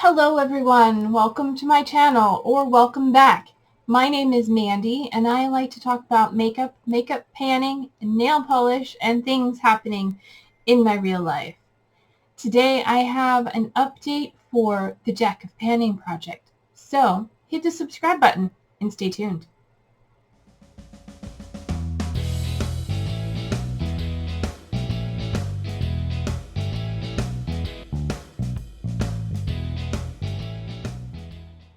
Hello everyone, welcome to my channel, or welcome back. My name is Mandy, and I like to talk about makeup panning, nail polish, and things happening in my real life. Today I have an update for the Deck of Panning project, so hit the subscribe button and stay tuned.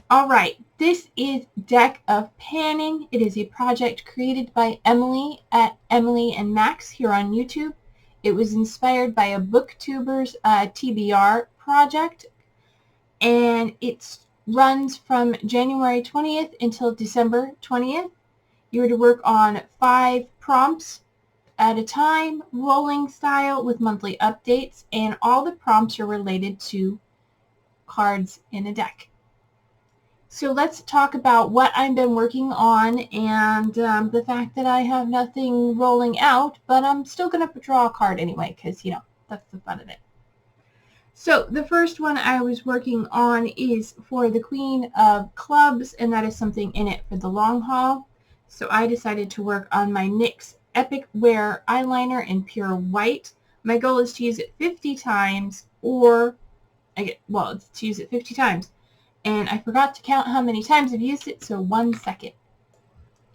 Alright, this is Deck of Panning. It is a project created by Emily at Emily and Max here on YouTube. It was inspired by a booktuber's TBR project, and it runs from January 20th until December 20th. You're to work on 5 prompts at a time, rolling style with monthly updates, and all the prompts are related to cards in a deck. So let's talk about what I've been working on and the fact that I have nothing rolling out, but I'm still going to draw a card anyway because, you know, that's the fun of it. So the first one I was working on is for the Queen of Clubs, and that is something in it for the long haul. So I decided to work on my NYX Epic Wear eyeliner in pure white. My goal is to use it 50 times, it's to use it 50 times. And I forgot to count how many times I've used it, so 1 second.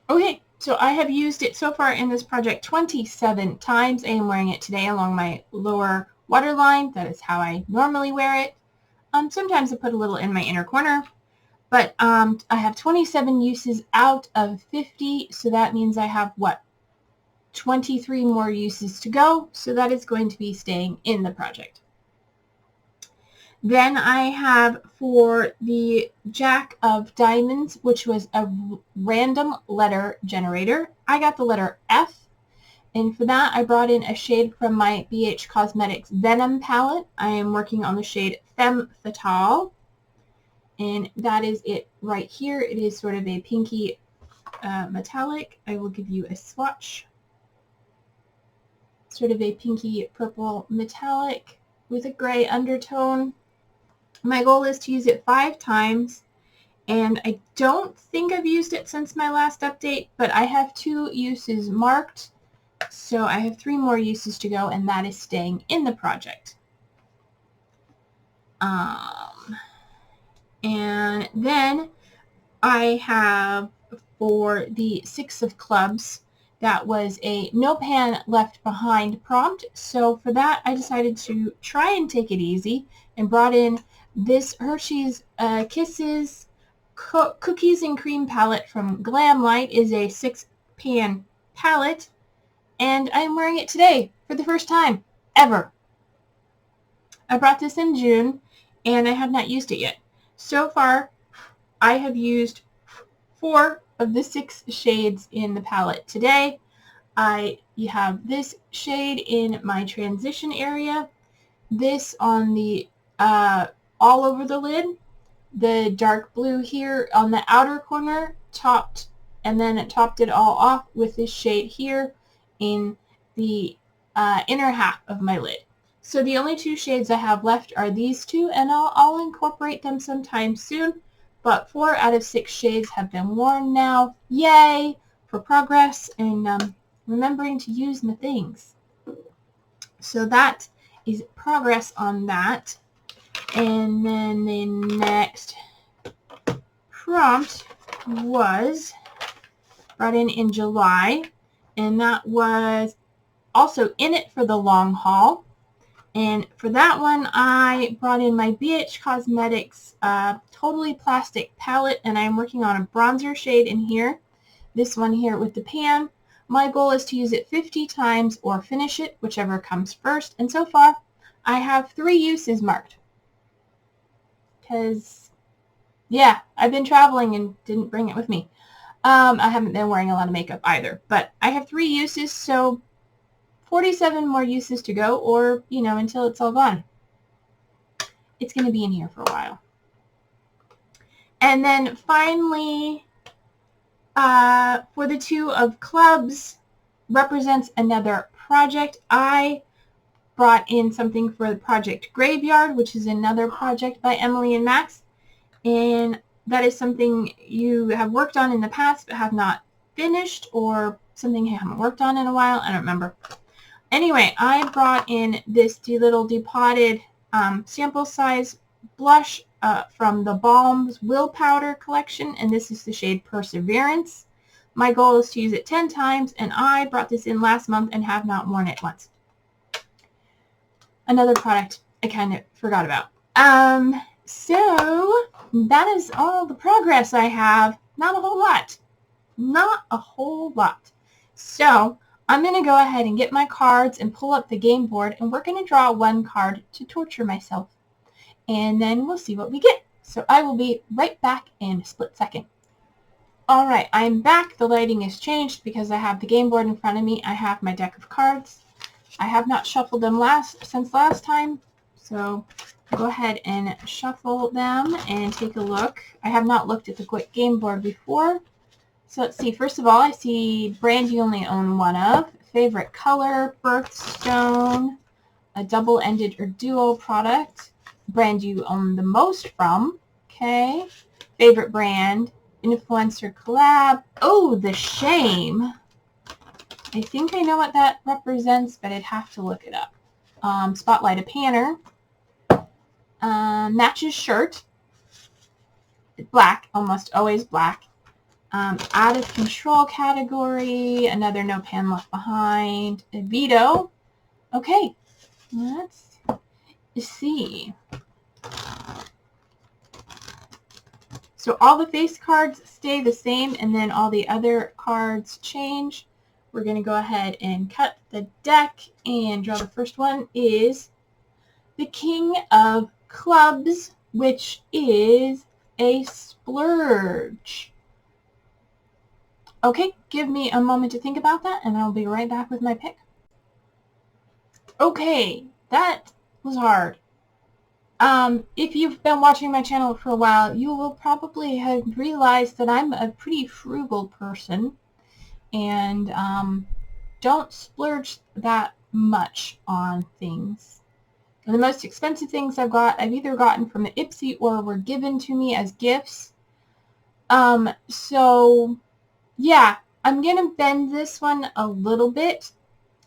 Okay, so I have used it so far in this project 27 times. I am wearing it today along my lower waterline. That is how I normally wear it. Sometimes I put a little in my inner corner, but I have 27 uses out of 50, so that means I have, 23 more uses to go, so that is going to be staying in the project. Then I have for the Jack of Diamonds, which was a random letter generator. I got the letter F, and for that I brought in a shade from my BH Cosmetics Venom palette. I am working on the shade Femme Fatale, and that is it right here. It is sort of a pinky metallic. I will give you a swatch. Sort of a pinky purple metallic with a gray undertone. My goal is to use it 5 times, and I don't think I've used it since my last update, but I have 2 uses marked, so I have 3 more uses to go, and that is staying in the project. And then I have for the 6 of Clubs, that was a no pan left behind prompt, so for that I decided to try and take it easy and brought in this Hershey's Kisses Cookies and Cream palette from Glam Light. Is a 6-pan palette, and I'm wearing it today for the first time ever. I brought this in June, and I have not used it yet. So far, I have used 4 of the 6 shades in the palette today. You have this shade in my transition area, this on the all over the lid, the dark blue here on the outer corner, and then it topped it all off with this shade here in the inner half of my lid. So the only 2 shades I have left are these 2, and I'll incorporate them sometime soon, but 4 out of 6 shades have been worn now. Yay for progress and remembering to use my things. So that is progress on that. And then the next prompt was brought in July, and that was also in it for the long haul. And for that one, I brought in my BH Cosmetics Totally Plastic palette, and I'm working on a bronzer shade in here. This one here with the pan. My goal is to use it 50 times or finish it, whichever comes first. And so far, I have 3 uses marked. Because, yeah, I've been traveling and didn't bring it with me. I haven't been wearing a lot of makeup either. But I have 3 uses, so 47 more uses to go, or, you know, until it's all gone. It's going to be in here for a while. And then finally, for the 2 of Clubs, represents another project. I brought in something for the Project Graveyard, which is another project by Emily and Max. And that is something you have worked on in the past but have not finished, or something you haven't worked on in a while. I don't remember. Anyway, I brought in this little depotted sample size blush from the Balm's Will Powder collection, and this is the shade Perseverance. My goal is to use it 10 times, and I brought this in last month and have not worn it once. Another product I kind of forgot about. So that is all the progress I have. Not a whole lot. Not a whole lot. So I'm going to go ahead and get my cards and pull up the game board, and we're going to draw one card to torture myself. And then we'll see what we get. So I will be right back in a split second. Alright, I'm back. The lighting has changed because I have the game board in front of me. I have my deck of cards. I have not shuffled them since last time, so go ahead and shuffle them and take a look. I have not looked at the game board before. So let's see. First of all, I see brand you only own one of, favorite color, birthstone, a double-ended or dual product, brand you own the most from, okay, favorite brand, influencer collab. Oh, the shame. I think I know what that represents, but I'd have to look it up. Spotlight a Panner. Matches shirt. Black, almost always black. Out of control category. Another No Pan Left Behind. A veto. Okay, let's see. So all the face cards stay the same, and then all the other cards change. We're going to go ahead and cut the deck and draw. The first one is the King of Clubs, which is a splurge. Okay, give me a moment to think about that, and I'll be right back with my pick. Okay, that was hard. If you've been watching my channel for a while, you will probably have realized that I'm a pretty frugal person and don't splurge that much on things. And the most expensive things I've either gotten from the Ipsy or were given to me as gifts. So yeah, I'm going to bend this one a little bit.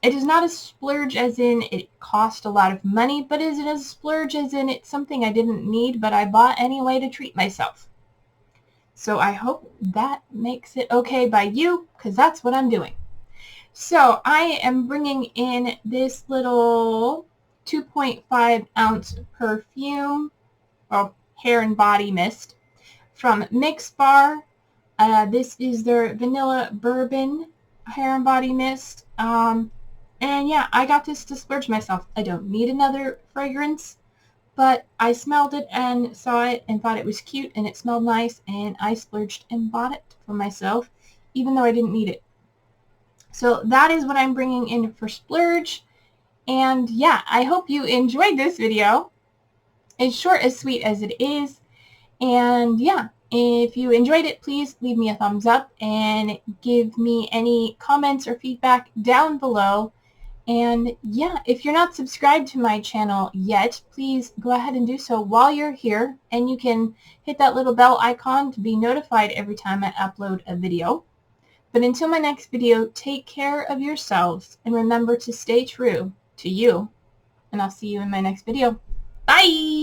It is not a splurge as in it cost a lot of money, but is it a splurge as in it's something I didn't need, but I bought anyway to treat myself. So I hope that makes it okay by you, because that's what I'm doing. So I am bringing in this little 2.5 ounce perfume, or hair and body mist, from Mix Bar. This is their vanilla bourbon hair and body mist. And yeah, I got this to splurge myself. I don't need another fragrance, but I smelled it and saw it and thought it was cute and it smelled nice, and I splurged and bought it for myself, even though I didn't need it. So that is what I'm bringing in for splurge. And yeah, I hope you enjoyed this video. It's short as sweet as it is. And yeah, if you enjoyed it, please leave me a thumbs up and give me any comments or feedback down below. And yeah, if you're not subscribed to my channel yet, please go ahead and do so while you're here. And you can hit that little bell icon to be notified every time I upload a video. But until my next video, take care of yourselves and remember to stay true to you. And I'll see you in my next video. Bye!